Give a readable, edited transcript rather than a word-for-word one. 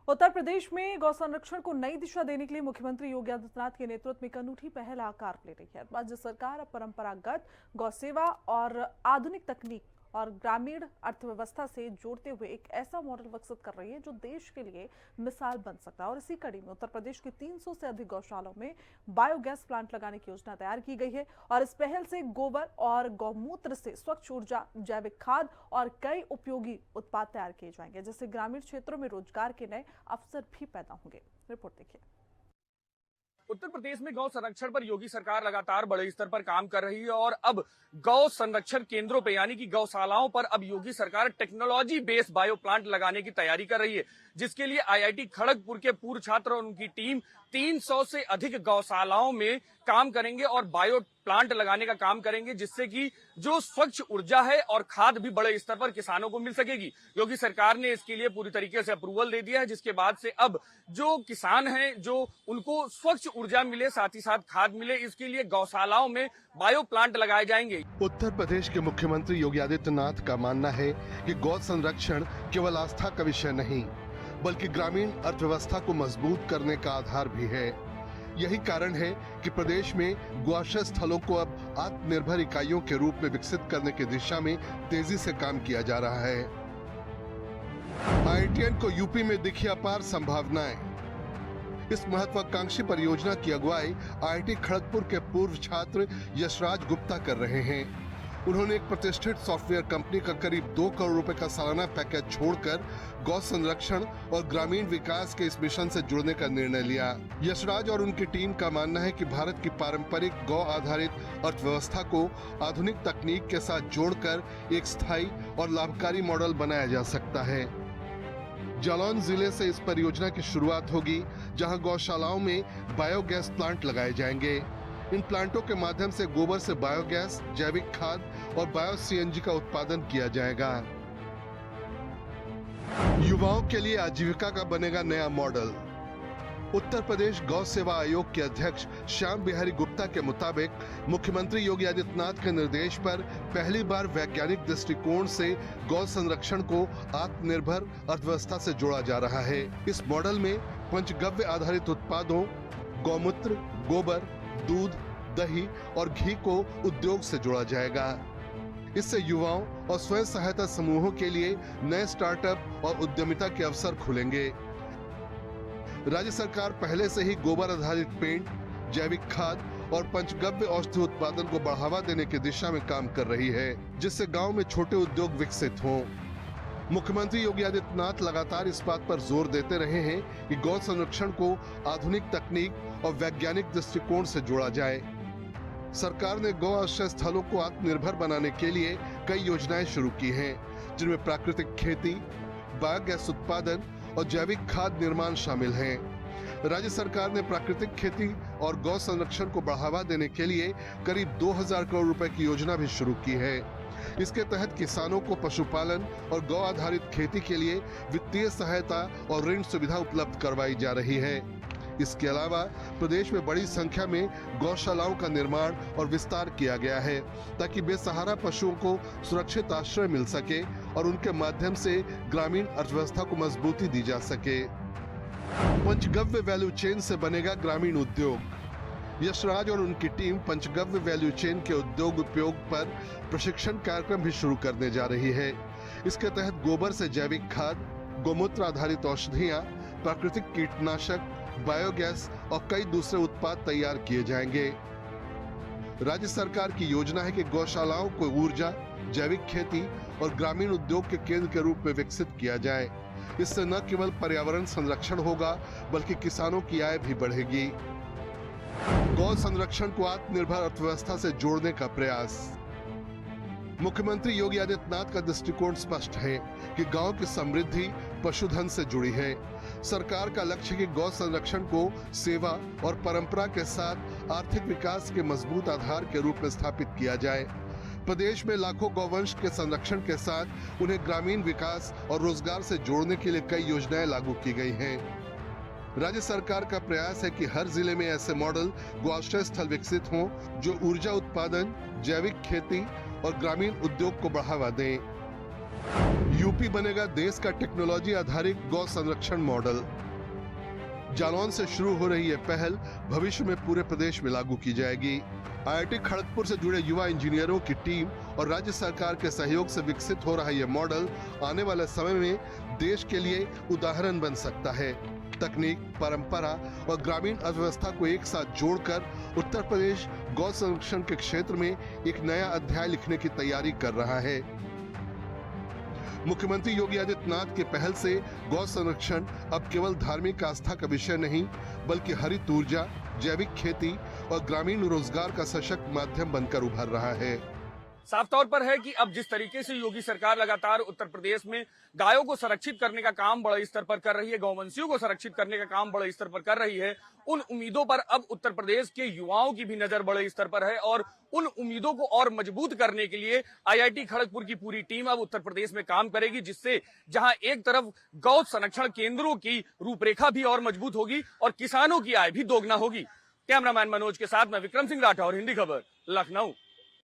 उत्तर प्रदेश में गौ संरक्षण को नई दिशा देने के लिए मुख्यमंत्री योगी आदित्यनाथ के नेतृत्व में एक अनूठी पहल आकार ले रही है। राज्य सरकार अब परंपरागत गौ सेवा और आधुनिक तकनीक और ग्रामीण अर्थव्यवस्था से जोड़ते हुए एक ऐसा मॉडल विकसित कर रही है जो देश के लिए मिसाल बन सकता है। और इसी कड़ी में उत्तर प्रदेश की 300 से अधिक गौशालाओं में बायोगैस प्लांट लगाने की योजना तैयार की गई है। और इस पहल से गोबर और गौमूत्र से स्वच्छ ऊर्जा, जैविक खाद और कई उपयोगी उत्पाद तैयार किए जाएंगे, जिससे ग्रामीण क्षेत्रों में रोजगार के नए अवसर भी पैदा होंगे। रिपोर्ट देखिए। उत्तर प्रदेश में गौ संरक्षण पर योगी सरकार लगातार बड़े स्तर पर काम कर रही है और अब गौ संरक्षण केंद्रों पे यानी कि गौशालाओं पर अब योगी सरकार टेक्नोलॉजी बेस्ड बायो प्लांट लगाने की तैयारी कर रही है, जिसके लिए आईआईटी खड़गपुर के पूर्व छात्र और उनकी टीम 300 से अधिक गौशालाओं में काम करेंगे और बायो प्लांट लगाने का काम करेंगे, जिससे कि जो स्वच्छ ऊर्जा है और खाद भी बड़े स्तर पर किसानों को मिल सकेगी। योगी सरकार ने इसके लिए पूरी तरीके से अप्रूवल दे दिया है, जिसके बाद से अब जो किसान हैं जो उनको स्वच्छ ऊर्जा मिले, साथ ही साथ खाद मिले, इसके लिए गौशालाओं में बायो प्लांट लगाए जाएंगे। उत्तर प्रदेश के मुख्यमंत्री योगी आदित्यनाथ का मानना है कि गौ संरक्षण केवल आस्था का विषय नहीं, बल्कि ग्रामीण अर्थव्यवस्था को मजबूत करने का आधार भी है। यही कारण है कि प्रदेश में गौआश्रय स्थलों को अब आत्मनिर्भर इकाइयों के रूप में विकसित करने की दिशा में तेजी से काम किया जा रहा है। आईआईटीएन को यूपी में दिखी अपार संभावनाएं। इस महत्वाकांक्षी परियोजना की अगुवाई आईआईटी खड़गपुर के पूर्व छात्र यशराज गुप्ता कर रहे हैं। उन्होंने एक प्रतिष्ठित सॉफ्टवेयर कंपनी का करीब 2 करोड़ रुपए का सालाना पैकेज छोड़कर गौ संरक्षण और ग्रामीण विकास के इस मिशन से जुड़ने का निर्णय लिया। यशराज और उनकी टीम का मानना है कि भारत की पारंपरिक गौ आधारित अर्थव्यवस्था को आधुनिक तकनीक के साथ जोड़कर एक स्थायी और लाभकारी मॉडल बनाया जा सकता है। जालौन जिले से इस परियोजना की शुरुआत होगी, जहां गौशालाओं में बायोगैस प्लांट लगाए जाएंगे। इन प्लांटों के माध्यम से गोबर से बायोगैस, जैविक खाद और बायो सीएनजी का उत्पादन किया जाएगा। युवाओं के लिए आजीविका का बनेगा नया मॉडल। उत्तर प्रदेश गौ सेवा आयोग के अध्यक्ष श्याम बिहारी गुप्ता के मुताबिक मुख्यमंत्री योगी आदित्यनाथ के निर्देश पर पहली बार वैज्ञानिक दृष्टिकोण से गौ संरक्षण को आत्मनिर्भर अर्थव्यवस्था से जोड़ा जा रहा है। इस मॉडल में पंचगव्य आधारित उत्पादों, गौमूत्र, गोबर, दूध, दही और घी को उद्योग से जोड़ा जाएगा। इससे युवाओं और स्वयं सहायता समूहों के लिए नए स्टार्टअप और उद्यमिता के अवसर खुलेंगे। राज्य सरकार पहले से ही गोबर आधारित पेंट, जैविक खाद और पंचगव्य औषधि उत्पादन को बढ़ावा देने की दिशा में काम कर रही है, जिससे गांव में छोटे उद्योग विकसित हों। मुख्यमंत्री योगी आदित्यनाथ लगातार इस बात पर जोर देते रहे हैं कि गौ संरक्षण को आधुनिक तकनीक और वैज्ञानिक दृष्टिकोण से जोड़ा जाए। सरकार ने गौ आश्रय स्थलों को आत्मनिर्भर बनाने के लिए कई योजनाएं शुरू की हैं, जिनमें प्राकृतिक खेती, बायोगैस उत्पादन और जैविक खाद निर्माण शामिल हैं। राज्य सरकार ने प्राकृतिक खेती और गौ संरक्षण को बढ़ावा देने के लिए करीब 2000 करोड़ रुपए की योजना भी शुरू की है। इसके तहत किसानों को पशुपालन और गौ आधारित खेती के लिए वित्तीय सहायता और ऋण सुविधा उपलब्ध करवाई जा रही है। इसके अलावा प्रदेश में बड़ी संख्या में गौशालाओं का निर्माण और विस्तार किया गया है, ताकि बेसहारा पशुओं को सुरक्षित आश्रय मिल सके और उनके माध्यम से ग्रामीण अर्थव्यवस्था को मजबूती दी जा सके। पंचगव्य वैल्यू चेन से बनेगा ग्रामीण उद्योग। यशराज और उनकी टीम पंचगव्य वैल्यू चेन के उद्योग उपयोग पर प्रशिक्षण कार्यक्रम भी शुरू करने जा रही है। इसके तहत गोबर से जैविक खाद, गौमूत्र आधारित औषधियां, प्राकृतिक कीटनाशक, बायोगैस और कई दूसरे उत्पाद तैयार किए जाएंगे। राज्य सरकार की योजना है कि गौशालाओं को ऊर्जा, जैविक खेती और ग्रामीण उद्योग के केंद्र के रूप में विकसित किया जाए। इससे न केवल पर्यावरण संरक्षण होगा, बल्कि किसानों की आय भी बढ़ेगी। गौ संरक्षण को आत्मनिर्भर अर्थव्यवस्था से जोड़ने का प्रयास। मुख्यमंत्री योगी आदित्यनाथ का दृष्टिकोण स्पष्ट है कि गांव की समृद्धि पशुधन से जुड़ी है। सरकार का लक्ष्य है कि गौ संरक्षण को सेवा और परंपरा के साथ आर्थिक विकास के मजबूत आधार के रूप में स्थापित किया जाए। प्रदेश में लाखों गौवंश के संरक्षण के साथ उन्हें ग्रामीण विकास और रोजगार से जोड़ने के लिए कई योजनाएं लागू की गई हैं। राज्य सरकार का प्रयास है कि हर जिले में ऐसे मॉडल गौआश्रय स्थल विकसित हों, जो ऊर्जा उत्पादन, जैविक खेती और ग्रामीण उद्योग को बढ़ावा दें। यूपी बनेगा देश का टेक्नोलॉजी आधारित गौ संरक्षण मॉडल। जालौन से शुरू हो रही यह पहल भविष्य में पूरे प्रदेश में लागू की जाएगी। आईआईटी खड़गपुर से जुड़े युवा इंजीनियरों की टीम और राज्य सरकार के सहयोग से विकसित हो रहा यह मॉडल आने वाले समय में देश के लिए उदाहरण बन सकता है। तकनीक, परंपरा और ग्रामीण अर्थव्यवस्था को एक साथ जोड़कर उत्तर प्रदेश गौ संरक्षण के क्षेत्र में एक नया अध्याय लिखने की तैयारी कर रहा है। मुख्यमंत्री योगी आदित्यनाथ के पहल से गौ संरक्षण अब केवल धार्मिक आस्था का विषय नहीं, बल्कि हरित ऊर्जा, जैविक खेती और ग्रामीण रोजगार का सशक्त माध्यम बनकर उभर रहा है। साफ तौर पर है कि अब जिस तरीके से योगी सरकार लगातार उत्तर प्रदेश में गायों को संरक्षित करने का काम बड़े स्तर पर कर रही है, गौवंशियों को संरक्षित करने का काम बड़े स्तर पर कर रही है, उन उम्मीदों पर अब उत्तर प्रदेश के युवाओं की भी नजर बड़े स्तर पर है और उन उम्मीदों को और मजबूत करने के लिए आईआईटी खड़गपुर की पूरी टीम अब उत्तर प्रदेश में काम करेगी, जिससे जहां एक तरफ गौ संरक्षण केंद्रों की रूपरेखा भी और मजबूत होगी और किसानों की आय भी दोगुना होगी। कैमरामैन मनोज के साथ मैं विक्रम सिंह राठौर, हिंदी खबर, लखनऊ।